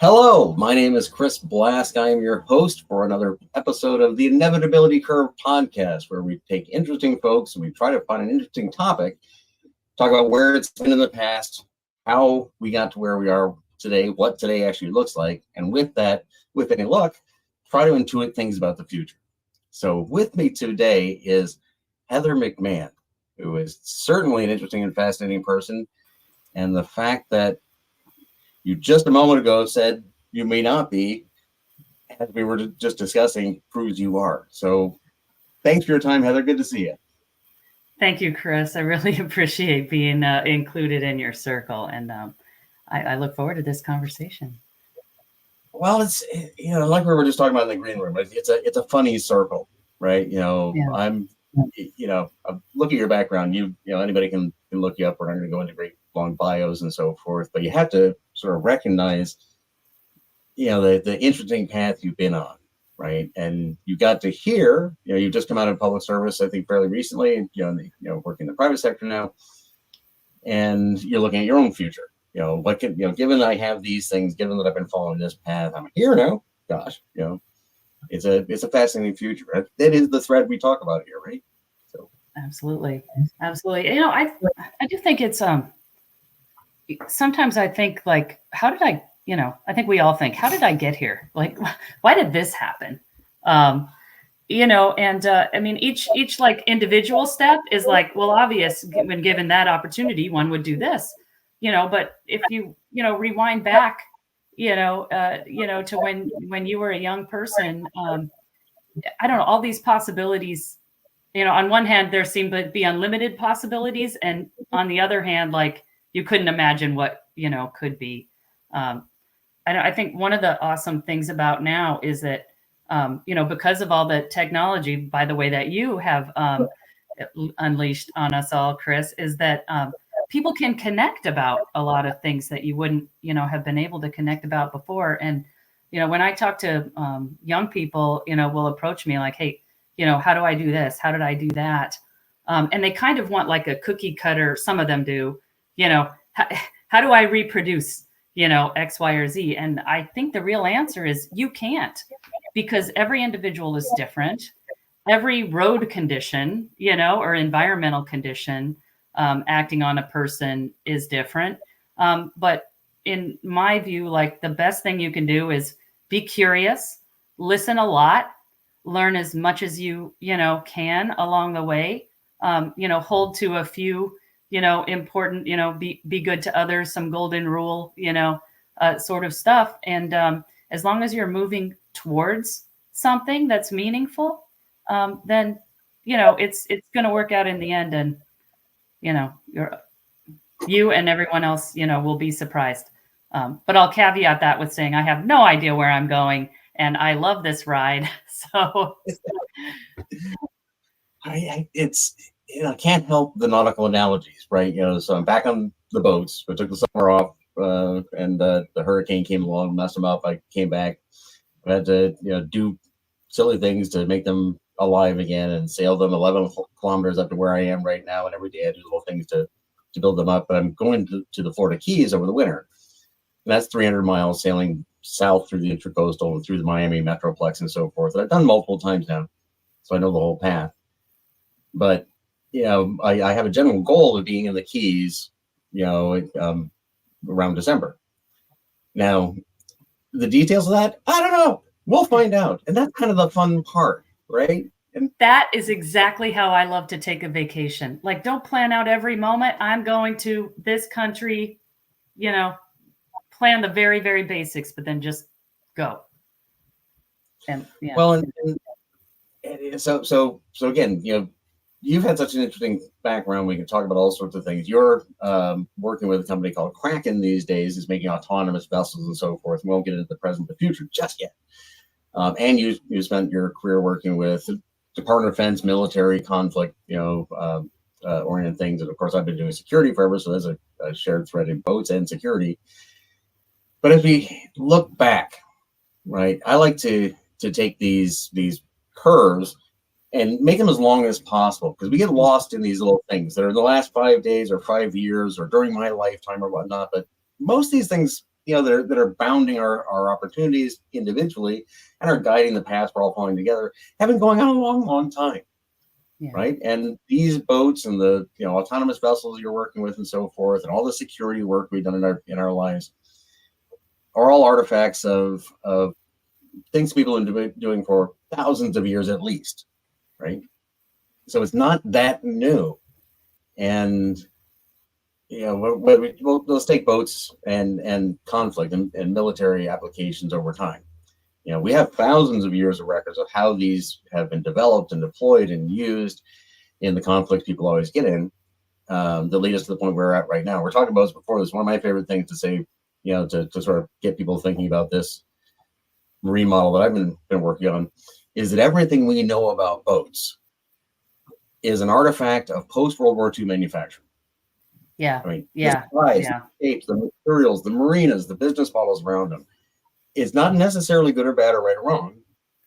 Hello, my name is Chris Blask. I am your host for another episode of the Inevitability Curve podcast, where we take interesting folks and we try to find an interesting topic, talk about where it's been in the past, how we got to where we are today, what today actually looks like, and with that, with any luck, try to intuit things about the future. So with me today is Heather McMahon, who is certainly an interesting and fascinating person, and the fact that you just a moment ago said you may not be, as we were just discussing, proves you are. So thanks for your time, Heather. Good to see you. Thank you, Chris. I really appreciate being included in your circle, and I look forward to this conversation. Well, it's like we were just talking about in the green room. It's a funny circle, right? Yeah. I'm looking at your background. Anybody can look you up. We're not going to go into great long bios and so forth, but you have to sort of recognize, the interesting path you've been on, right? And you got to hear, you've just come out of public service, I think, fairly recently. Working in the private sector now, and you're looking at your own future. What can given I have these things, given that I've been following this path, I'm here now. Gosh, it's a fascinating future. That is the thread we talk about here, right? So absolutely. I do think it's sometimes I think, like, how did I I think we all think, how did I get here? Like, why did this happen? And I mean, each like individual step is like, well, obvious, when given that opportunity, one would do this, but if you rewind back, to when you were a young person, I don't know, all these possibilities, on one hand, there seemed to be unlimited possibilities. And on the other hand, like, you couldn't imagine what, could be. I think one of the awesome things about now is that, because of all the technology, by the way, that you have unleashed on us all, Chris, is that people can connect about a lot of things that you wouldn't, have been able to connect about before. And, when I talk to young people, will approach me like, hey, how do I do this? How did I do that? And they kind of want like a cookie cutter. Some of them do, how do I reproduce, X, Y, or Z? And I think the real answer is you can't, because every individual is different. Every road condition, or environmental condition acting on a person is different. But in my view, like, the best thing you can do is be curious, listen a lot, learn as much as you can along the way. Hold to a few important, be good to others, some golden rule, sort of stuff. And as long as you're moving towards something that's meaningful, then it's going to work out in the end. And you and everyone else will be surprised. But I'll caveat that with saying I have no idea where I'm going, and I love this ride. So I can't help the nautical analogies, right? So I'm back on the boats. I took the summer off, and the hurricane came along, messed them up. I came back. I had to do silly things to make them alive again, and sail them 11 kilometers up to where I am right now. And every day I do little things to build them up. But I'm going to the Florida Keys over the winter. And that's 300 miles sailing south through the Intracoastal and through the Miami Metroplex and so forth. And I've done multiple times now, so I know the whole path. But I have a general goal of being in the Keys, around December. Now, the details of that, I don't know. We'll find out, and that's kind of the fun part, right? And that is exactly how I love to take a vacation. Like, don't plan out every moment. I'm going to this country, plan the very, very basics, but then just go. And yeah. Well, and so again, you've had such an interesting background. We can talk about all sorts of things. You're working with a company called Kraken these days, is making autonomous vessels and so forth. We won't get into the present, the future just yet. And you spent your career working with Department of Defense, military, conflict, oriented things. And of course, I've been doing security forever, so there's a shared thread in boats and security. But as we look back, right, I like to take these curves and make them as long as possible, because we get lost in these little things that are in the last 5 days or 5 years or during my lifetime or whatnot. But most of these things that are bounding our opportunities individually and are guiding the path we're all following together have been going on a long, long time. Yeah. Right. And these boats and the autonomous vessels you're working with and so forth, and all the security work we've done in our lives are all artifacts of things people have been doing for thousands of years at least. Right. So it's not that new. And let's take boats and conflict and military applications over time. We have thousands of years of records of how these have been developed and deployed and used in the conflicts people always get in, that lead us to the point where we're at right now. We're talking about this before. This is one of my favorite things to say, to sort of get people thinking about this marine model that I've been working on, is that everything we know about boats is an artifact of post-World War II manufacturing. Yeah. I mean, yeah. The size, the shapes, the materials, the marinas, the business models around them. It's not necessarily good or bad or right or wrong.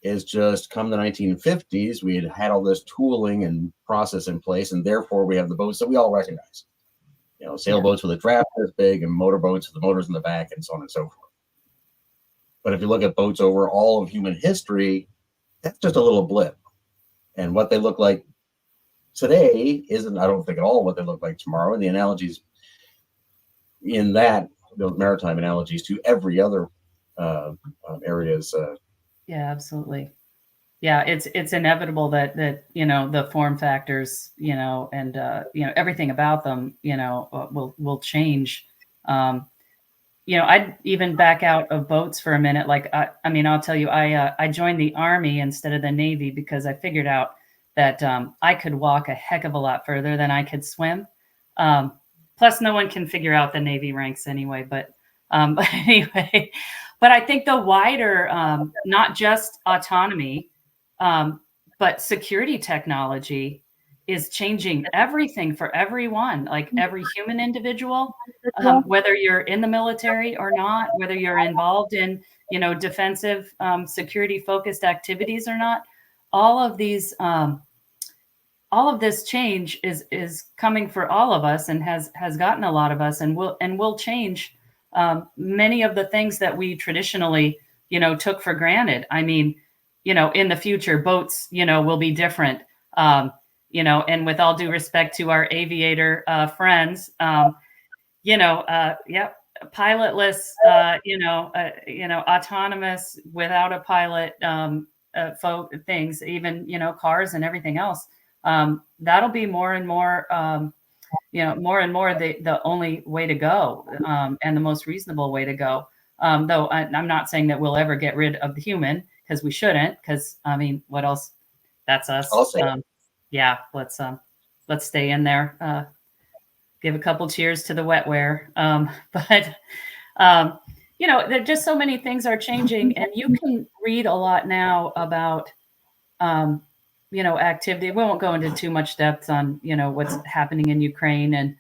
It's just come the 1950s, we had all this tooling and process in place, and therefore we have the boats that we all recognize. Sailboats with a draft this big and motorboats with the motors in the back and so on and so forth. But if you look at boats over all of human history, that's just a little blip. And what they look like today isn't, I don't think, at all what they look like tomorrow. And the analogies in that, those maritime analogies to every other areas. Yeah, absolutely. Yeah, it's inevitable that the form factors, and everything about them, will change. I'd even back out of boats for a minute. Like, I mean, I'll tell you, I joined the Army instead of the Navy because I figured out that I could walk a heck of a lot further than I could swim. Plus, no one can figure out the Navy ranks anyway. But anyway, but I think the wider, not just autonomy, but security technology is changing everything for everyone, like every human individual, whether you're in the military or not, whether you're involved in, defensive, security focused activities or not. All of this change is coming for all of us and has gotten a lot of us and will change many of the things that we traditionally, took for granted. I mean, in the future, boats, will be different. And with all due respect to our aviator friends, pilotless, autonomous without a pilot things, even, cars and everything else. That'll be more and more, more and more the only way to go, and the most reasonable way to go. Though I'm not saying that we'll ever get rid of the human, because we shouldn't, because I mean, what else? That's us. Yeah, let's stay in there. Give a couple cheers to the wetware. But there just so many things are changing, and you can read a lot now about activity. We won't go into too much depth on what's happening in Ukraine and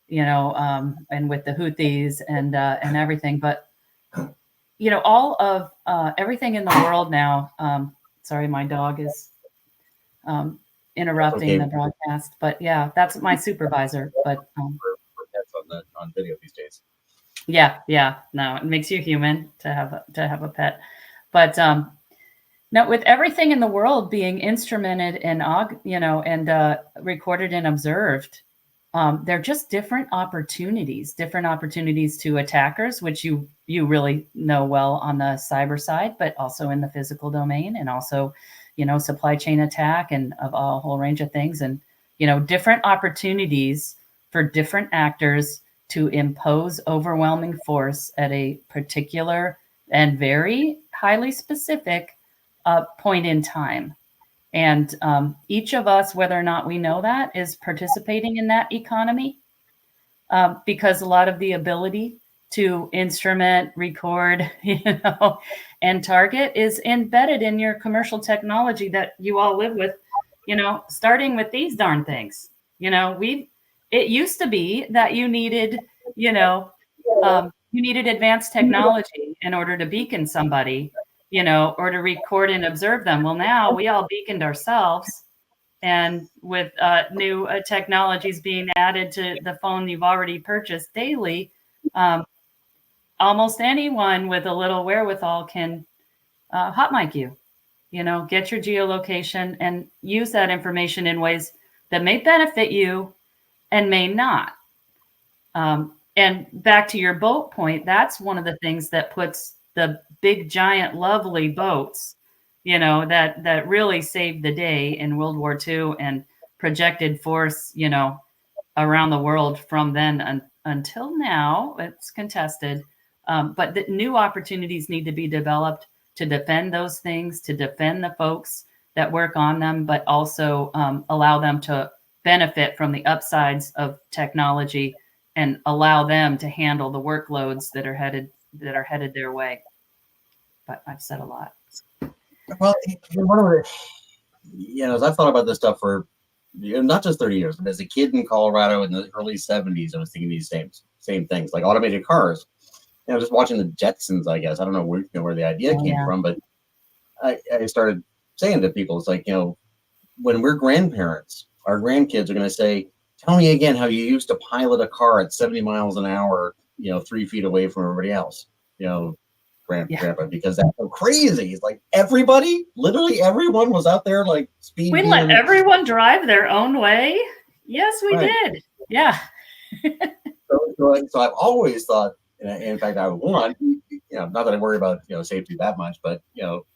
and with the Houthis and everything, but all of everything in the world now. Sorry, my dog is interrupting the broadcast, but yeah, that's my supervisor. But pets on video these days. Yeah, no, it makes you human to have a pet, but now with everything in the world being instrumented and recorded and observed, they're just different opportunities to attackers, which you really know well on the cyber side, but also in the physical domain, and also, supply chain attack and of a whole range of things, and, different opportunities for different actors to impose overwhelming force at a particular and very highly specific point in time. And each of us, whether or not we know that, is participating in that economy, because a lot of the ability to instrument, record, and target is embedded in your commercial technology that you all live with, starting with these darn things. It used to be that you needed, advanced technology in order to beacon somebody, or to record and observe them. Well, now we all beaconed ourselves, and with new technologies being added to the phone you've already purchased daily, almost anyone with a little wherewithal can hot mic you, get your geolocation and use that information in ways that may benefit you and may not. And back to your boat point, that's one of the things that puts the big, giant, lovely boats, that really saved the day in World War II and projected force, around the world from then until now. It's contested. But the new opportunities need to be developed to defend those things, to defend the folks that work on them, but also allow them to benefit from the upsides of technology and allow them to handle the workloads that are headed their way. But I've said a lot. Well, one of the, as I've thought about this stuff for not just 30 years, but as a kid in Colorado in the early 70s, I was thinking these same things, like automated cars. Just watching the Jetsons, I guess. I don't know where the idea came from, but I started saying to people, it's like, when we're grandparents, our grandkids are going to say, tell me again how you used to pilot a car at 70 miles an hour, 3 feet away from everybody else, grandpa, because that's so crazy. It's like literally everyone was out there like speed. We let everyone drive their own way. Yes, we did. Yeah. So I've always thought, in fact, I would want, not that I worry about, safety that much, but,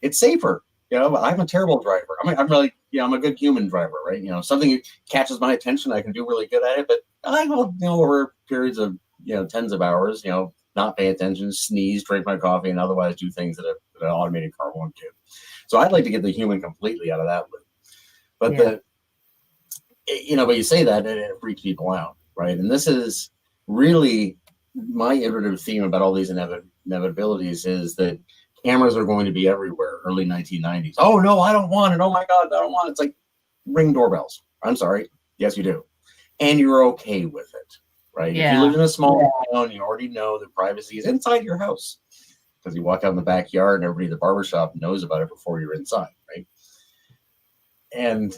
it's safer. I'm a terrible driver. I'm really, I'm a good human driver, right? Something catches my attention, I can do really good at it, but I will, over periods of, tens of hours, not pay attention, sneeze, drink my coffee, and otherwise do things that an automated car won't do. So I'd like to get the human completely out of that loop. But but you say that and it freaks people out, right? And this is really my iterative theme about all these inevitabilities is that cameras are going to be everywhere. Early 1990s. Oh no, I don't want it. Oh my God, I don't want it. It's like ring doorbells. I'm sorry. Yes, you do. And you're okay with it, right? Yeah. If you live in a small town, you already know that privacy is inside your house because you walk out in the backyard and everybody at the barbershop knows about it before you're inside, right? And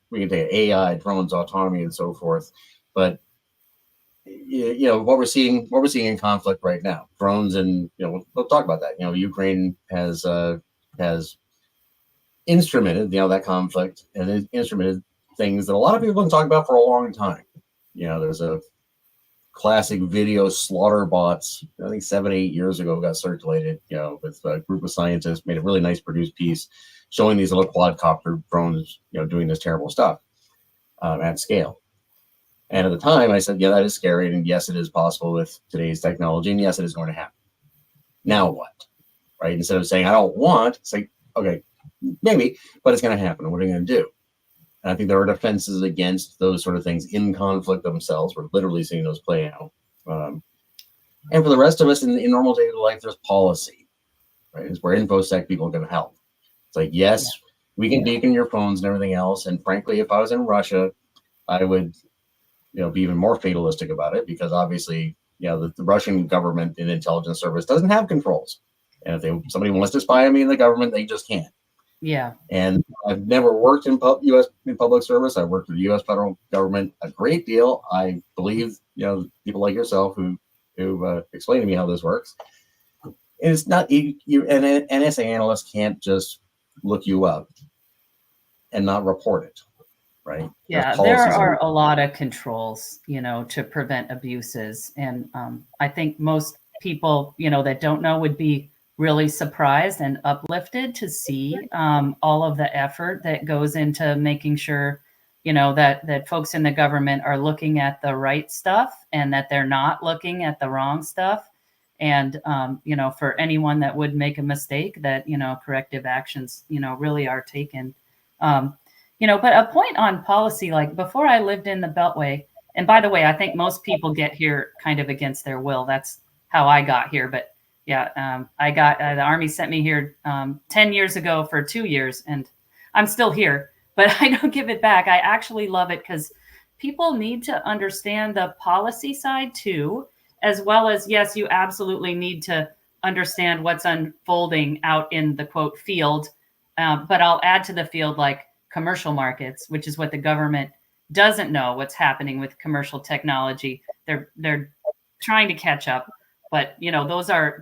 we can take AI, drones, autonomy, and so forth, but what we're seeing in conflict right now, drones, and we'll talk about that. Ukraine has instrumented that conflict and instrumented things that a lot of people have been talking about for a long time. There's a classic video, slaughter bots, I think 7-8 years ago, got circulated, with a group of scientists, made a really nice produced piece showing these little quadcopter drones, doing this terrible stuff at scale. And at the time, I said, yeah, that is scary. And yes, it is possible with today's technology. And yes, it is going to happen. Now what? Right? Instead of saying, I don't want, say, okay, maybe, but it's going to happen. What are you going to do? And I think there are defenses against those sort of things in conflict themselves. We're literally seeing those play out. And for the rest of us in normal daily life, there's policy, right? It's where InfoSec people can help. It's like, yes, we can beacon your phones and everything else. And frankly, if I was in Russia, I would be even more fatalistic about it because obviously, the Russian government and intelligence service doesn't have controls. And if somebody wants to spy on me in the government, they just can't. Yeah. And I've never worked in U.S. in public service. I've worked with the U.S. federal government a great deal. I believe, people like yourself who explain to me how this works. And it's not an NSA analyst can't just look you up and not report it. Right. Yeah, there are a lot of controls, to prevent abuses. And I think most people, that don't know would be really surprised and uplifted to see all of the effort that goes into making sure, that folks in the government are looking at the right stuff and that they're not looking at the wrong stuff. And, for anyone that would make a mistake, that, corrective actions, really are taken. But a point on policy, like before I lived in the Beltway, and by the way, I think most people get here kind of against their will. That's how I got here. But I got the Army sent me here 10 years ago for 2 years, and I'm still here, but I don't give it back. I actually love it because people need to understand the policy side too, as well as, yes, you absolutely need to understand what's unfolding out in the quote field. But I'll add to the field, like commercial markets, which is what the government doesn't know what's happening with commercial technology. They're trying to catch up. But those are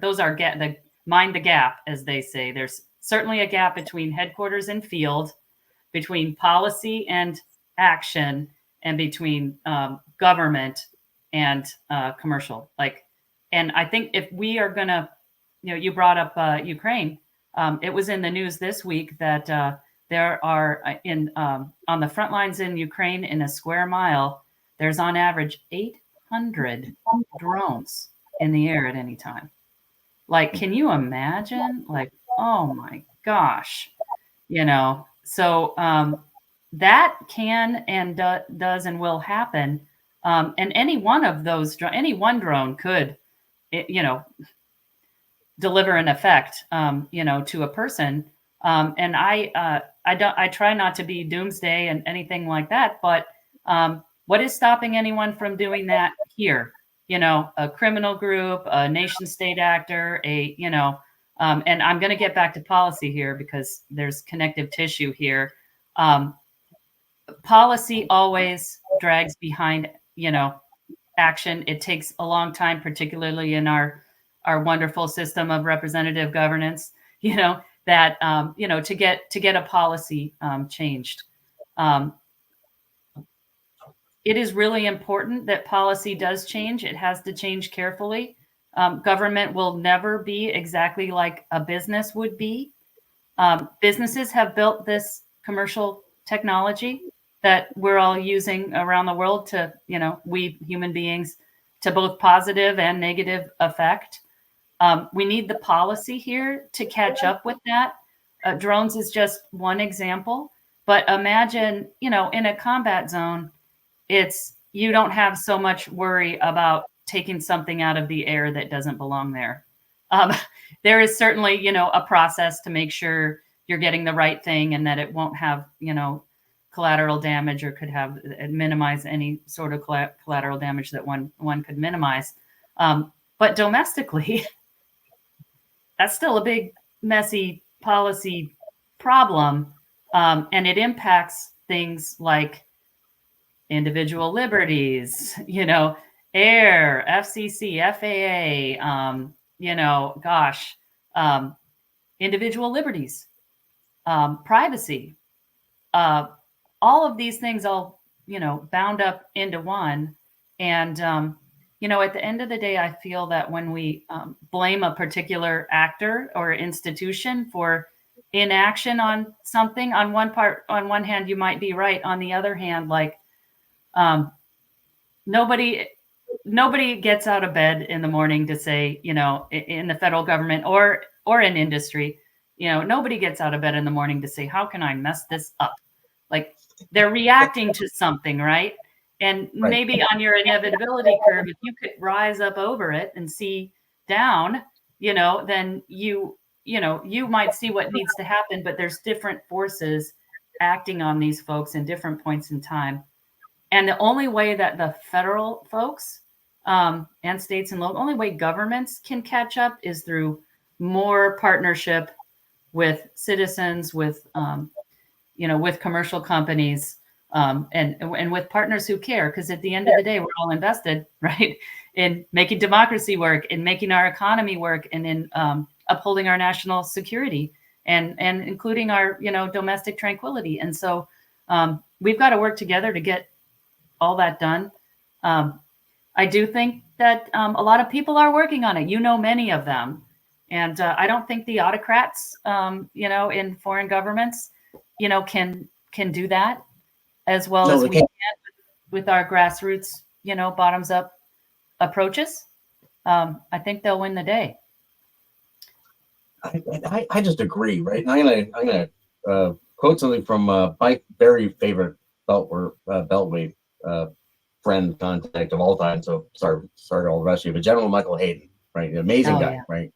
mind the gap, as they say. There's certainly a gap between headquarters and field, between policy and action, and between government and commercial. And I think if we are going to, you brought up Ukraine. It was in the news this week that there are on the front lines in Ukraine, in a square mile, there's on average 800 drones in the air at any time. Can you imagine? Oh my gosh, so that can and does and will happen. And any one of those, any one drone could, deliver an effect, to a person. And I try not to be doomsday and anything like that, but what is stopping anyone from doing that here? A criminal group, a nation state actor, and I'm going to get back to policy here because there's connective tissue here. Policy always drags behind, action. It takes a long time, particularly in our wonderful system of representative governance, that, to get a policy changed. It is really important that policy does change. It has to change carefully. Government will never be exactly like a business would be. Businesses have built this commercial technology that we're all using around the world to, we human beings, to both positive and negative effect. We need the policy here to catch up with that. Drones is just one example, but imagine, in a combat zone, you don't have so much worry about taking something out of the air that doesn't belong there. There is certainly, a process to make sure you're getting the right thing and that it won't have, collateral damage or could have minimize any sort of collateral damage that one could minimize. But domestically, that's still a big, messy policy problem. And it impacts things like individual liberties, air, FCC, FAA, individual liberties, privacy, all of these things all, bound up into one. And, at the end of the day, I feel that when we blame a particular actor or institution for inaction on something, on one hand, you might be right. On the other hand, nobody gets out of bed in the morning to say, in the federal government or in industry, nobody gets out of bed in the morning to say, how can I mess this up? They're reacting to something, right? And maybe on your inevitability curve, if you could rise up over it and see down, then you might see what needs to happen, but there's different forces acting on these folks in different points in time. And the only way that the federal folks and states and local, only way governments can catch up is through more partnership with citizens, with with commercial companies, and with partners who care. Because at the end of the day, we're all invested, right, in making democracy work, in making our economy work, and in upholding our national security, and including our domestic tranquility. And so we've got to work together to get all that done. I do think that a lot of people are working on it. Many of them, and I don't think the autocrats, in foreign governments, can do that as well as we can with our grassroots, bottoms up approaches. I think they'll win the day. I just agree, right? And I'm gonna quote something from my very favorite Beltway friend contact of all time. So sorry to all the rest of you, but General Michael Hayden, right? An amazing guy, right?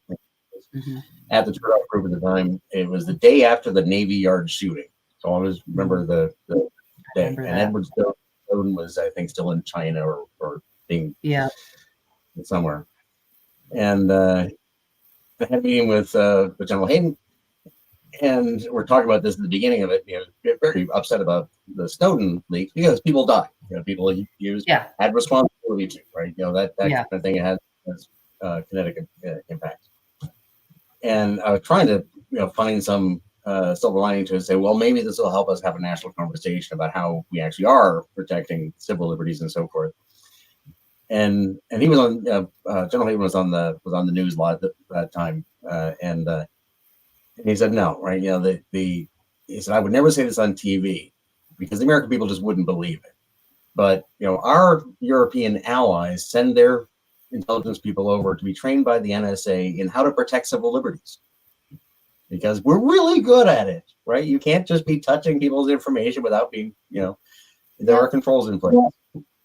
Mm-hmm. At the Turtle Group at the time, it was the day after the Navy Yard shooting. So I always remember the day. And Edward Snowden was, I think, still in China or being somewhere. And I had a meeting with General Hayden, and we're talking about this at the beginning of it. Very upset about the Snowden leak because people died. People used had responsibility possibility too, right? That kind of thing, it has kinetic impact. And I was trying to find some silver lining to say, well, maybe this will help us have a national conversation about how we actually are protecting civil liberties and so forth. And he was on General Hayden was on the news a lot at that time, and he said no, right? He said, I would never say this on TV because the American people just wouldn't believe it. But our European allies send their intelligence people over to be trained by the NSA in how to protect civil liberties, because we're really good at it, right? You can't just be touching people's information without being, there are controls in place.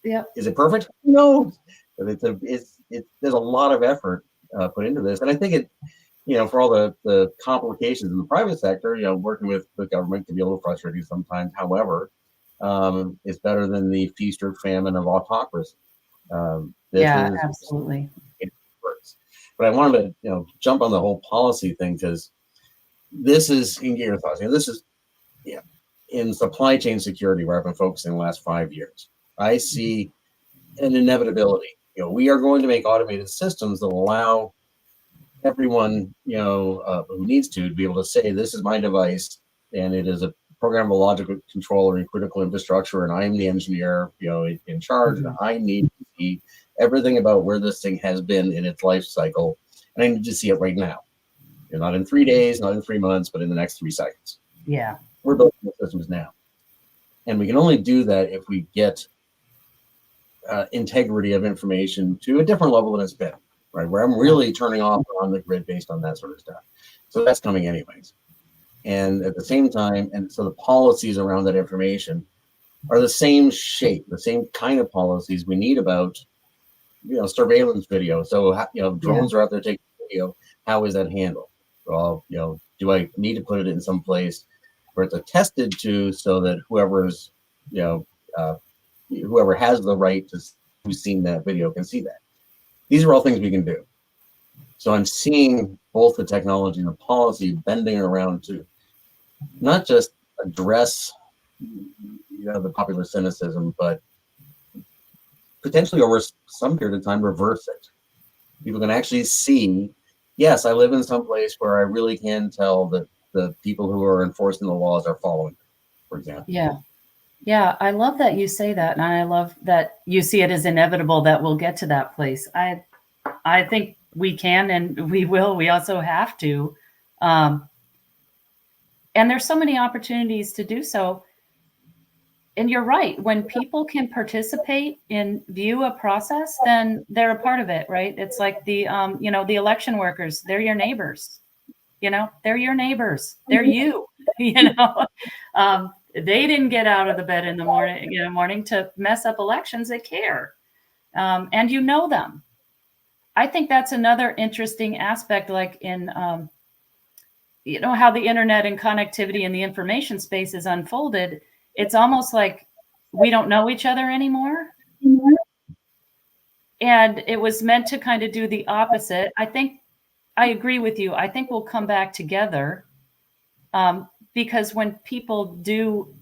Yeah. Is it perfect? No. But there's a lot of effort put into this, and I think it, for all the complications in the private sector, working with the government can be a little frustrating sometimes. However, it's better than the feast or famine of autocracy. Absolutely. It works. But I wanted to, jump on the whole policy thing, because this is, in your thoughts, this is, in supply chain security, where I've been focusing the last 5 years. I see an inevitability. We are going to make automated systems that allow everyone, who needs to be able to say, this is my device, and it is a programmable logical controller in critical infrastructure, and I'm the engineer, in charge, and I need to see everything about where this thing has been in its life cycle, and I need to see it right now. Not in 3 days, not in 3 months, but in the next 3 seconds. Yeah. We're building the systems now. And we can only do that if we get integrity of information to a different level than it's been, right? Where I'm really turning off on the grid based on that sort of stuff. So that's coming anyways. And at the same time, and so the policies around that information are the same shape, the same kind of policies we need about, surveillance video. So, drones are out there taking video. How is that handled? Well, do I need to put it in some place where it's attested to, so that whoever's, whoever has the right to, who's seen that video, can see that? These are all things we can do. So I'm seeing both the technology and the policy bending around to not just address, the popular cynicism, but potentially over some period of time reverse it. People can actually see, yes, I live in some place where I really can tell that the people who are enforcing the laws are following, for example. Yeah, I love that you say that, and I love that you see it as inevitable that we'll get to that place. I think we can, and we will. We also have to, and there's so many opportunities to do so. And you're right. When people can participate in view a process, then they're a part of it, right? It's like the the election workers. They're your neighbors. They're your neighbors. They're you. They didn't get out of the bed in the morning to mess up elections. They care, and them. I think that's another interesting aspect, like in how the internet and connectivity and the information space is unfolded. It's almost like we don't know each other anymore. And it was meant to kind of do the opposite. I think I agree with you. I think we'll come back together, because when people do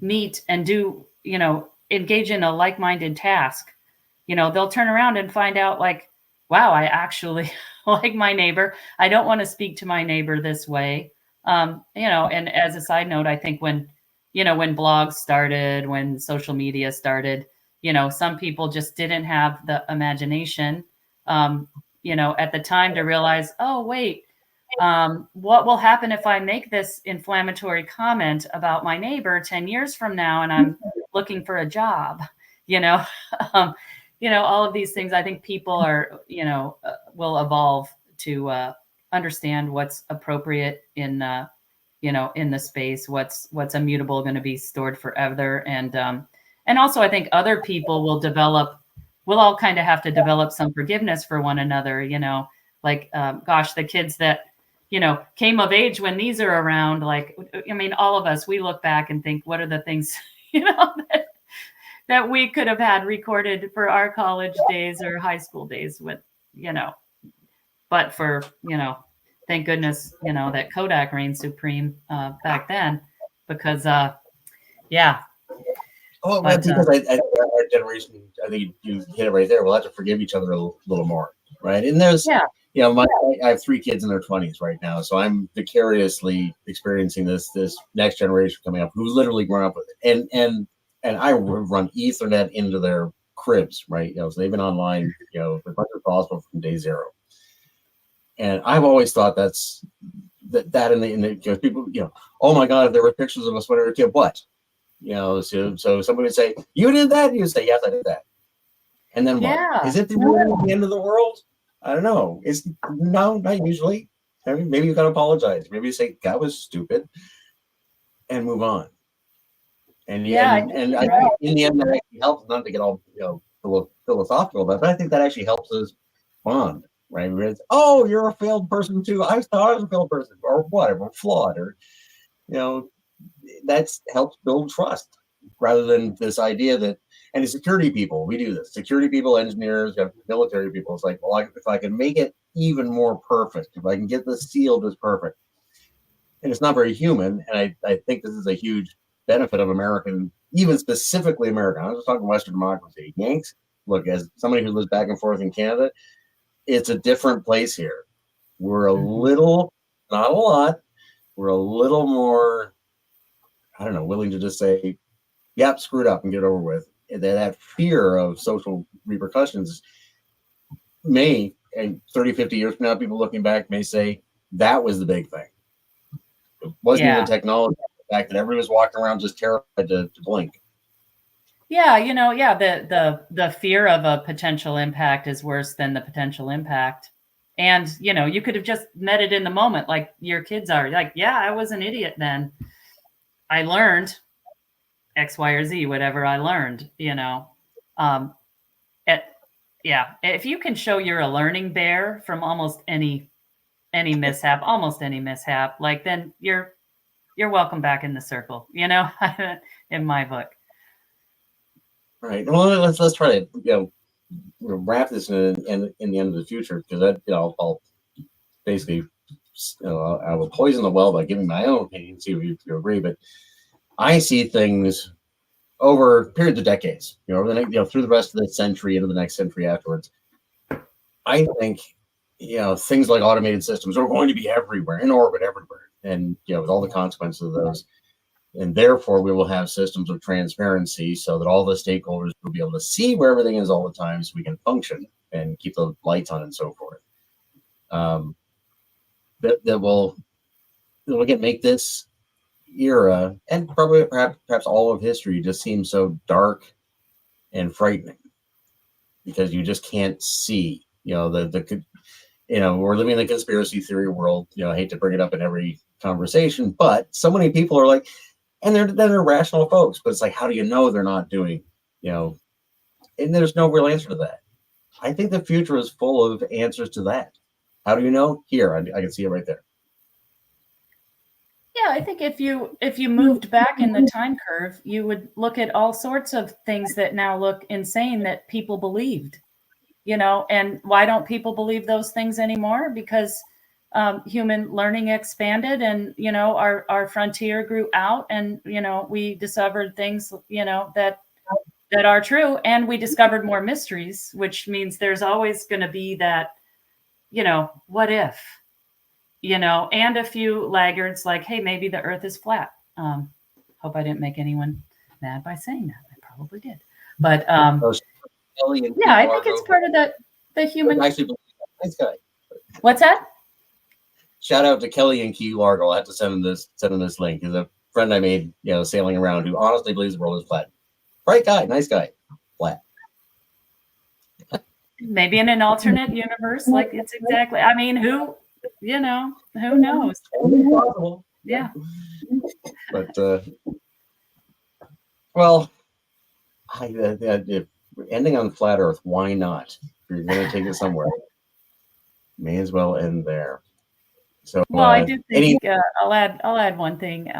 meet and do, engage in a like-minded task, they'll turn around and find out, like, wow, I actually like my neighbor. I don't want to speak to my neighbor this way. And as a side note, I think when blogs started, when social media started, some people just didn't have the imagination, at the time to realize, oh, wait, what will happen if I make this inflammatory comment about my neighbor 10 years from now and I'm looking for a job? All of these things. I think people are, will evolve to understand what's appropriate in the space, what's immutable, going to be stored forever. And also I think other people we'll all kind of have to develop some forgiveness for one another, the kids that, came of age when these are around, all of us, we look back and think, what are the things, that we could have had recorded for our college days or high school days with, but for, thank goodness, that Kodak reigned supreme back then, because, yeah. Oh, but, because I think our generation, I think you hit it right there. We'll have to forgive each other a little more, right? And there's, you know, I have 3 kids in their 20s right now, so I'm vicariously experiencing this next generation coming up who's literally grown up with it, and I run Ethernet into their cribs, right? You know, so they've been online, you know, as much as possible from day 0. And I've always thought that in the you know, people, you know, oh my God, if there were pictures of us when we were a kid, what? You know, so somebody would say, you did that? You would say, yes, I did that. And then what? Is it the end of the world? I don't know. No, not usually. I mean, maybe you got to apologize. Maybe you say, that was stupid, and move on. And I think in the end, that actually helps, not to get all, you know, philosophical about it, but I think that actually helps us bond, right? It's, oh, you're a failed person too. I thought I was a failed person, or whatever, flawed, or, you know, that's helps build trust rather than this idea that, and the security people, we do this. Security people, engineers, military people. It's like, well, if I can make it even more perfect, if I can get this sealed as perfect, and it's not very human. And I think this is a huge benefit of American, even specifically American. I was just talking Western democracy. Yanks, look, as somebody who lives back and forth in Canada, it's a different place here. We're a little, not a lot, we're a little more, I don't know, willing to just say, yep, screwed up and get it over with. And that fear of social repercussions may, and 30, 50 years from now, people looking back may say, that was the big thing. It wasn't even technology, the fact that everybody was walking around just terrified to blink. Yeah, you know, the fear of a potential impact is worse than the potential impact. And, you know, you could have just met it in the moment, like your kids are. Like, yeah, I was an idiot then. I learned X, Y, or Z, whatever I learned, you know. If you can show you're a learning bear from almost any mishap, like, then you're welcome back in the circle, you know, in my book. Right. Well, let's try to, you know, wrap this in the end of the future, because that, you know, I'll basically, you know, I will poison the well by giving my own opinion, see if you agree. But I see things over periods of decades, you know, over the next, you know, through the rest of the century into the next century afterwards. I think, you know, things like automated systems are going to be everywhere, in orbit, everywhere, and, you know, with all the consequences of those. And therefore, we will have systems of transparency so that all the stakeholders will be able to see where everything is all the time, so we can function and keep the lights on and so forth. That will again make this era, and probably perhaps all of history, just seem so dark and frightening, because you just can't see, you know, the you know, we're living in the conspiracy theory world. You know, I hate to bring it up in every conversation, but so many people are like, and they're rational folks, but it's like, how do you know they're not doing, you know, and there's no real answer to that. I think the future is full of answers to that. How do you know? Here, I can see it right there. Yeah, I think if you moved back in the time curve, you would look at all sorts of things that now look insane that people believed, you know. And why don't people believe those things anymore? Because human learning expanded, and, you know, our frontier grew out, and, you know, we discovered things, you know, that are true, and we discovered more mysteries, which means there's always going to be that, you know, what if, you know, and a few laggards like, hey, maybe the earth is flat. Hope I didn't make anyone mad by saying that. I probably did. But yeah, I think it's part of the human. Actually, nice guy. What's that? Shout out to Kelly in Key Largo. I have to send him this link. He's a friend I made, you know, sailing around, who honestly believes the world is flat. Bright guy, nice guy, flat. Maybe in an alternate universe, like, it's exactly. I mean, who knows? Yeah. But well, if ending on flat Earth, why not? If you're going to take it somewhere, may as well end there. So, well, I do think I'll add one thing.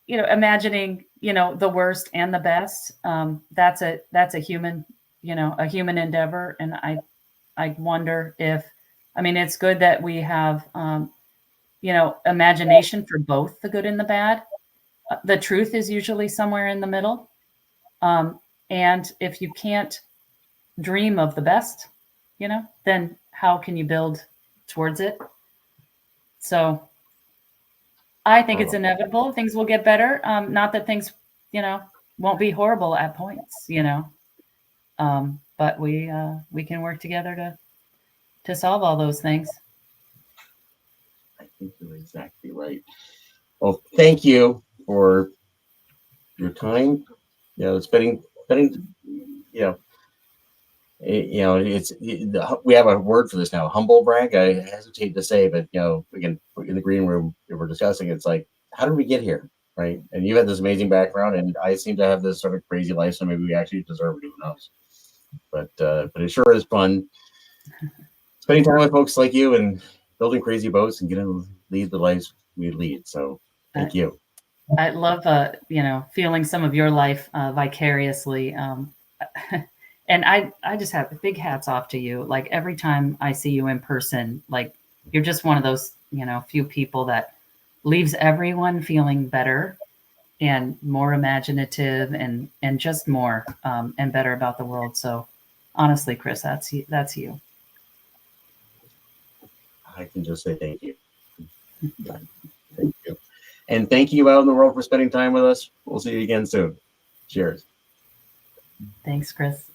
You know, imagining, you know, the worst and the best. That's a human, you know, a human endeavor, and I wonder if, I mean, it's good that we have, you know, imagination for both the good and the bad. The truth is usually somewhere in the middle. And if you can't dream of the best, then how can you build towards it? So I think it's inevitable. Things will get better. Not that things, won't be horrible at points, but we can work together to solve all those things. I think you're exactly right. Well, thank you for your time. Spending, we have a word for this now, humble brag. I hesitate to say, but again, in the green room, we were discussing, it's like, how did we get here? Right. And you had this amazing background, and I seem to have this sort of crazy life. So maybe we actually deserve it, who knows? But it sure is fun spending time with folks like you and building crazy boats and getting to lead the lives we lead. So thank you. I love, feeling some of your life vicariously. And I just have big hats off to you. Like every time I see you in person, like you're just one of those, few people that leaves everyone feeling better and more imaginative and just more and better about the world. So honestly, Chris, that's you. I can just say thank you. Thank you. And thank you out in the world for spending time with us. We'll see you again soon. Cheers. Thanks, Chris.